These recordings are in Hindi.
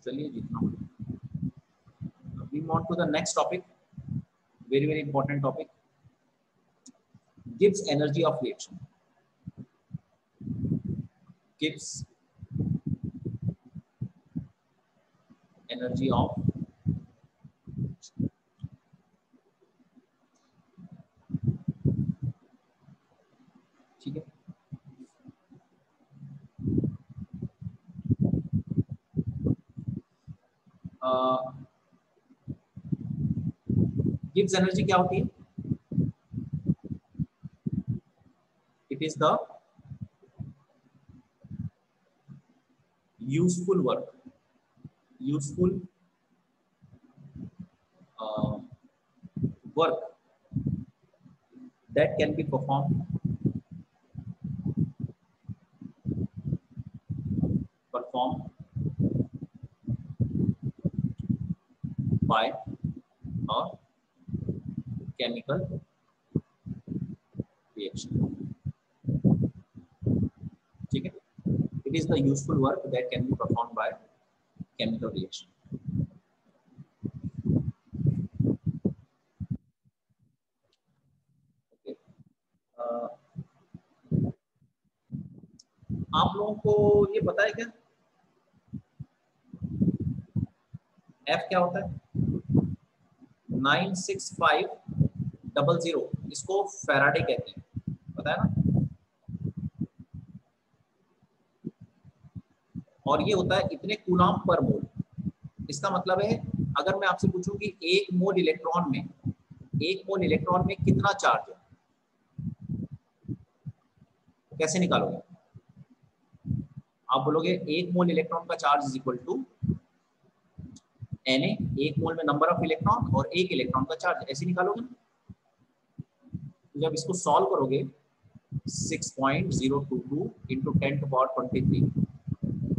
चलिए जितना we move on to the next topic, very very important topic, Gibbs energy of reaction. Gibbs energy of, ठीक है। गिब्स एनर्जी क्या होती है? It is the useful work, useful work that can be performed by a chemical reaction, ठीक है। It is the useful work that can be performed by chemical reaction. Okay. आप लोगों को ये पता है क्या F क्या होता है? 96500, इसको फैराडे कहते हैं, पता है ना? और ये होता है इतने कूलाम पर मोल। इसका मतलब है अगर मैं आपसे पूछूं कि एक मोल इलेक्ट्रॉन में कितना चार्ज है, कैसे निकालोगे? आप बोलोगे एक मोल इलेक्ट्रॉन का charge is equal to Na, एक मोल में नंबर ऑफ इलेक्ट्रॉन और एक इलेक्ट्रॉन का चार्ज, ऐसे निकालोगे ना। जब इसको सॉल्व करोगे 6.022 into 10 to power 23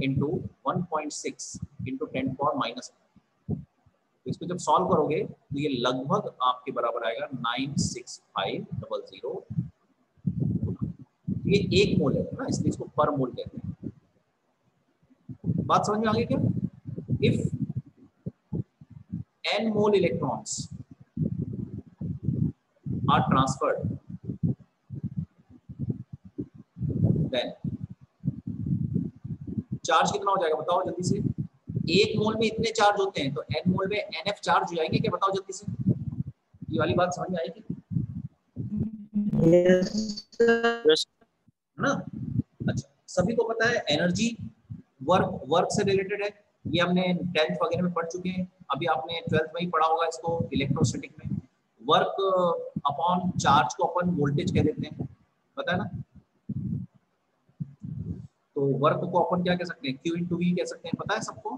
into 1.6 into 10 to power -1, तो इसको जब सॉल्व करोगे तो ये लगभग आपके बराबर आएगा 96500। ये एक मोल है ना, इसलिए इसको पर मोल कहते हैं। बात समझ में आ गई क्या? If n mole electrons are transferred, then charge कितना हो जाएगा बताओ जल्दी से। एक मोल में इतने चार्ज होते हैं तो n मोल में nf चार्ज हो जाएंगे क्या, बताओ जल्दी से। ये वाली बात समझ में आएगी? यस है ना? अच्छा, सभी को पता है एनर्जी वर्क से रिलेटेड है, ये हमने 10th वगैरह में पढ़ चुके हैं। अभी आपने 12th में ही पढ़ा होगा इसको इलेक्ट्रोस्टैटिक में। वर्क अपॉन चार्ज को अपन वोल्टेज कह देते हैं, पता है ना? तो वर्क को अपन क्या कह सकते हैं? Q इंटू V कह सकते हैं, पता है सबको?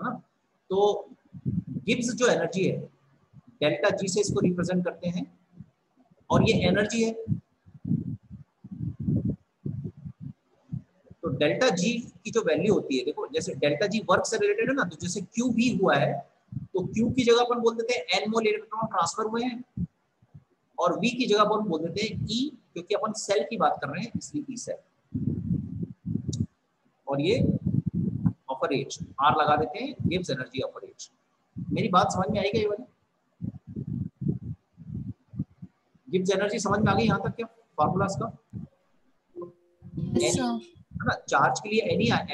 हाँ, तो गिब्स जो एनर्जी है डेल्टा G से इसको रिप्रेजेंट करते हैं, और ये एनर्जी है। तो डेल्टा जी की जो वैल्यू होती है, देखो जैसे डेल्टा जी वर्क से रिलेटेड है ना, तो जैसे क्यू भी हुआ है तो क्यू की जगह अपन बोल देते हैं एन मोल इलेक्ट्रॉन ट्रांसफर हुए हैं, और वी की जगह अपन बोल देते हैं ई, क्योंकि अपन सेल की बात कर रहे हैं इसलिए ई सेल। और ये ऑफर एज आर लगा देते हैं, गिव्स एनर्जी ऑफर एज। मेरी बात समझ में आएगी ये वाली? गिव्स एनर्जी समझ में आ गई यहाँ तक क्या फार्मूलास का? Yes, sir. है ना? चार्ज के लिए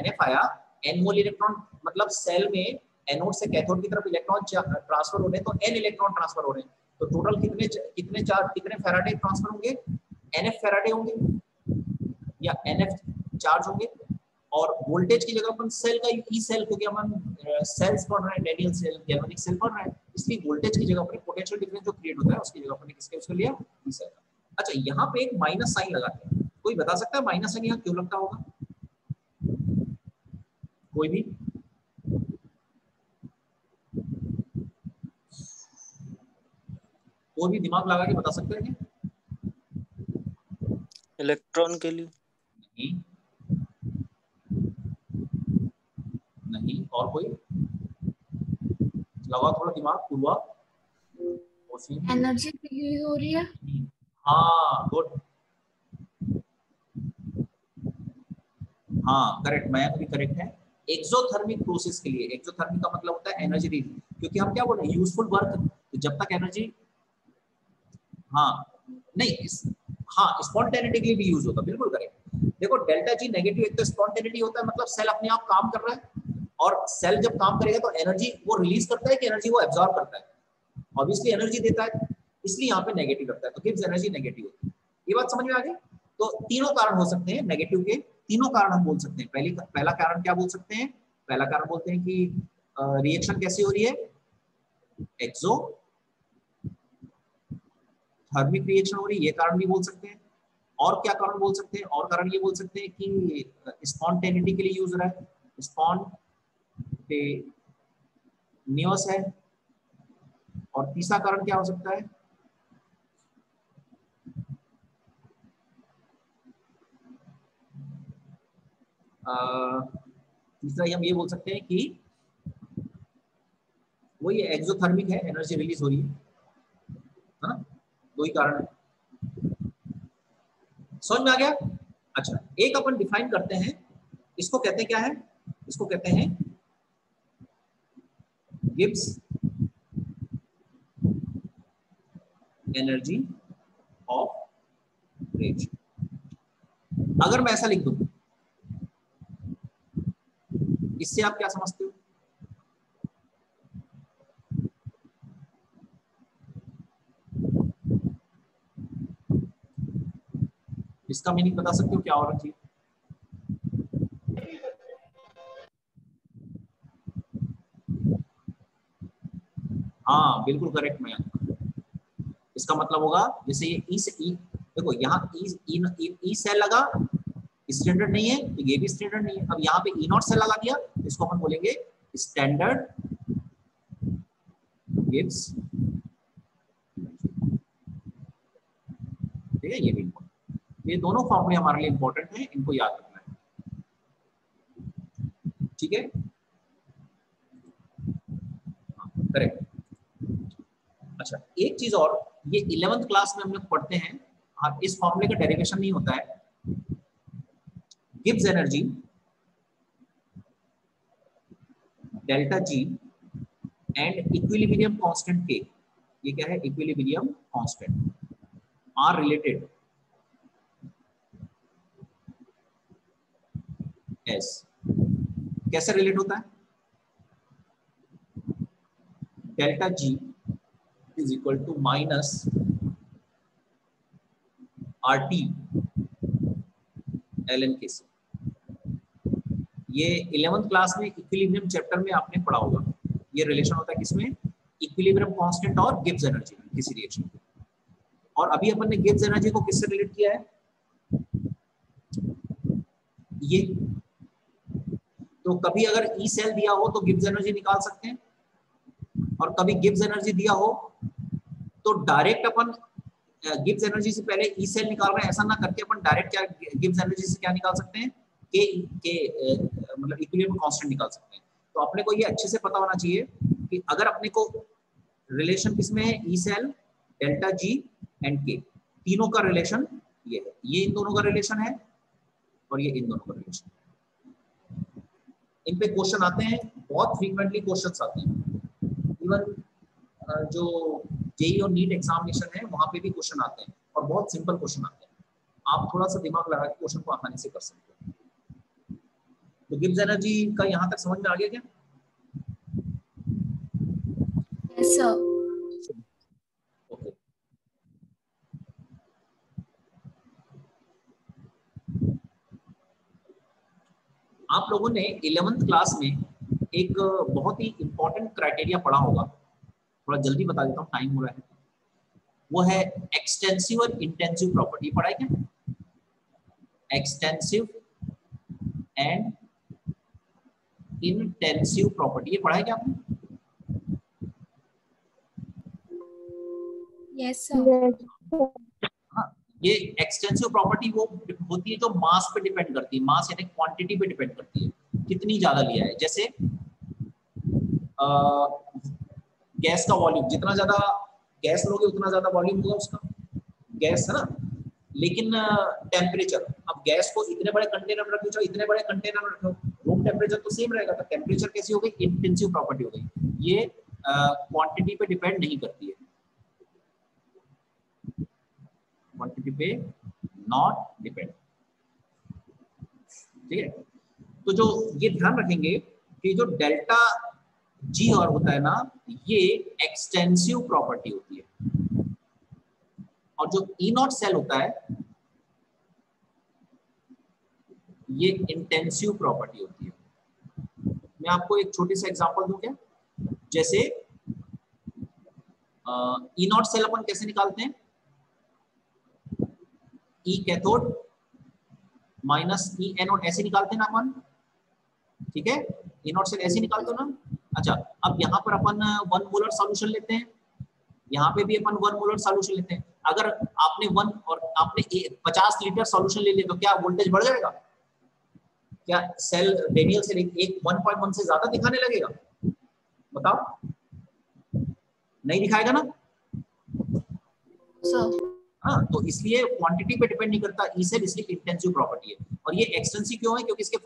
NF आया, n मोल इलेक्ट्रॉन, मतलब सेल में एनोड से कैथोड की तरफ इलेक्ट्रॉन ट्रांसफर हो रहे हैं, तो n इलेक्ट्रॉन ट्रांसफर हो रहे हैं, तो टोटल कितने चार्ज, कितने फैराडे ट्रांसफर होंगे? NF फैराडे होंगे या NF चार्ज होंगे। और वोल्टेज की जगह अपन सेल का ई सेल, क्योंकि अपन सेल्स पढ़ रहे हैं, रेडियल सेल, गैल्वेनिक सेल पढ़ रहे हैं, इसलिए वोल्टेज की जगह पर पोटेंशियल डिफरेंस जो क्रिएट होता है उसकी जगह पर किसके उसको लिया? E cell. अच्छा, यहाँ पे एक माइनस साइन लगाते हैं, कोई बता सकता है माइनस साइन यहाँ क्यों लगता होगा? कोई भी? कोई भी दिमाग लगा के बता सकते हैं क्या? इलेक्ट्रॉन के लिए नहीं, नहीं, और कोई लगा थोड़ा दिमाग पूर्वा? एनर्जी यूज हो रही है। हाँ गुड, हाँ करेक्ट, मैं भी करेक्ट है। एक्सोथर्मिक प्रोसेस के लिए, एक्सोथर्मिक का मतलब होता है एनर्जी रिलीज, क्योंकि हम क्या बोल रहे हैं यूजफुल वर्क, तो जब तक एनर्जी, हाँ नहीं हाँ स्पॉन्टेनिटी के लिए भी यूज होता है, बिल्कुल करेक्ट। देखो डेल्टा जी नेगेटिव, एक तो स्पॉन्टेनिटी होता है मतलब सेल अपने आप काम कर रहा है, और सेल जब काम करेगा तो एनर्जी वो रिलीज करता है कि एनर्जी वो एब्जॉर्ब करता है, ऑब्वियसली एनर्जी देता है, इसलिए यहाँ पे नेगेटिव लगता है, तो गिव्स एनर्जी नेगेटिव होती है। ये बात समझ में आ गई? तो तीनों कारण हो सकते हैं नेगेटिव के, तीनों कारण हम बोल सकते हैं। पहला कारण क्या बोल सकते हैं? पहला कारण बोलते हैं कि रिएक्शन कैसी हो रही है, एक्सो थर्मिक रिएक्शन हो रही है, ये कारण भी बोल सकते हैं। और क्या कारण बोल सकते हैं? और कारण ये बोल सकते हैं कि स्पॉन्टेनिटी के लिए यूज हो रहा है, स्पॉन्टेनियस है। और तीसरा कारण क्या हो सकता है? तीसरा हम ये बोल सकते हैं कि वो ये एक्सोथर्मिक है, एनर्जी रिलीज हो रही है ना, दो ही कारण है। समझ में आ गया? अच्छा, एक अपन डिफाइन करते हैं, इसको कहते हैं क्या है? इसको कहते हैं गिब्स एनर्जी ऑफ रिएक्शन। अगर मैं ऐसा लिख दूं, इससे आप क्या समझते हो? इसका मीनिंग बता सकते हो क्या होना चाहिए? हाँ बिल्कुल करेक्ट। मैं इसका मतलब होगा जैसे ये ई से ई, देखो यहाँ ई सेल लगा, स्टैंडर्ड नहीं है तो ये भी स्टैंडर्ड नहीं है। अब यहाँ पे ई नॉट सेल लगा दिया, इसको हम बोलेंगे स्टैंडर्ड गिव्स, ठीक है। ये भी ये दोनों फॉर्मूले हमारे लिए इंपॉर्टेंट है, इनको याद रखना है, ठीक है। करेक्ट। अच्छा एक चीज और, ये 11th क्लास में हम लोग पढ़ते हैं, इस फॉर्मूले का डेरिवेशन नहीं होता है। Gibbs energy delta G and equilibrium constant के, ये क्या है? Equilibrium constant are related as. कैसे रिलेट होता है? Delta G is equal to minus R T L N K C. ये 11th क्लास में इक्विलिब्रियम चैप्टर में आपने पढ़ा होगा। ये रिलेशन होता है किसमें? इक्विलिब्रियम कांस्टेंट और गिब्स एनर्जी में, किसी रिएक्शन में। और अभी अपन ने गिब्स एनर्जी को किससे रिलेट किया है? ये तो कभी अगर ई सेल दिया हो तो गिब्स एनर्जी निकाल सकते हैं, और कभी गिब्स एनर्जी दिया हो तो डायरेक्ट अपन गिब्स एनर्जी से पहले ई सेल निकाल रहे हैं, ऐसा ना करके अपन डायरेक्ट क्या गिब्स एनर्जी से क्या निकाल सकते हैं? के मतलब इक्विलिब्रियम कांस्टेंट निकाल सकते हैं। तो अपने को ये अच्छे से पता होना चाहिए कि अगर अपने को रिलेशन किसमें है, E cell delta G and K, तीनों का रिलेशन ये है, ये इन दोनों का रिलेशन है और ये इन दोनों का रिलेशन है। इन पे क्वेश्चन आते हैं, बहुत फ्रीक्वेंटली क्वेश्चंस आते हैं। इवन जो जेई और नीट एग्जामिनेशन है वहां पे भी क्वेश्चन आते हैं, और बहुत सिंपल क्वेश्चन आते हैं। आप थोड़ा सा दिमाग लगा के क्वेश्चन को आसानी से कर सकते हैं। तो गिब्स एनर्जी का यहाँ तक समझ में आ गया क्या? Yes sir. ओके। आप लोगों ने 11th क्लास में एक बहुत ही इंपॉर्टेंट क्राइटेरिया पढ़ा होगा, थोड़ा जल्दी बता देता हूँ, टाइम हो रहा है। वो है एक्सटेंसिव और इंटेंसिव प्रॉपर्टी। पढ़ा है क्या? एक्सटेंसिव एंड इंटेंसिव प्रॉपर्टी, ये पढ़ा है क्या आपने? Yes sir. हाँ, ये एक्सटेंसिव प्रॉपर्टी वो होती है जो मास पे डिपेंड करती है, मास यानी क्वांटिटी पे डिपेंड करती है, कितनी ज्यादा लिया है। जैसे गैस का वॉल्यूम, जितना ज्यादा गैस लोगे उतना ज्यादा वॉल्यूम होगा उसका, गैस है ना। लेकिन टेम्परेचर, अब गैस को इतने बड़े कंटेनर में रखो, इतने बड़े कंटेनर में रखो, रूम रूम टेम्परेचर तो सेम रहेगा, तो टेम्परेचर कैसी हो गई, इंटेंसिव प्रॉपर्टी हो गई, ये क्वांटिटी पे डिपेंड नहीं करती है, क्वांटिटी पे नॉट डिपेंड। ठीक है, तो जो ये ध्यान रखेंगे कि जो डेल्टा जी और होता है ना, ये एक्सटेंसिव प्रॉपर्टी होती है, और जो ई नॉट सेल होता है ये इंटेंसिव प्रॉपर्टी होती है। मैं आपको एक छोटी सा एग्जांपल दूं क्या, जैसे ई नॉट सेल अपन कैसे निकालते हैं, ई कैथोड माइनस ई एनोड ऐसे निकालते हैं ना अपन, ठीक है, ई नॉट सेल ऐसे निकालते हो ना। अच्छा, अब यहाँ पर अपन 1 मोलर सॉल्यूशन लेते हैं, यहाँ पे भी अपन 1 मोलर सॉल्यूशन लेते हैं। अगर आपने 1 और आपने 50 लीटर सॉल्यूशन ले लिया तो क्या वोल्टेज बढ़ जाएगा, क्या सेल डेनियल सेल एक 1.1 से ज्यादा दिखाने लगेगा, बताओ, नहीं दिखाएगा ना। हाँ, तो इसलिए क्वांटिटी पे डिपेंड नहीं करता ई सेल, इसलिए इंटेंसिव प्रॉपर्टी है। और ये एक्सटेंसिव क्यों है, क्योंकि इसके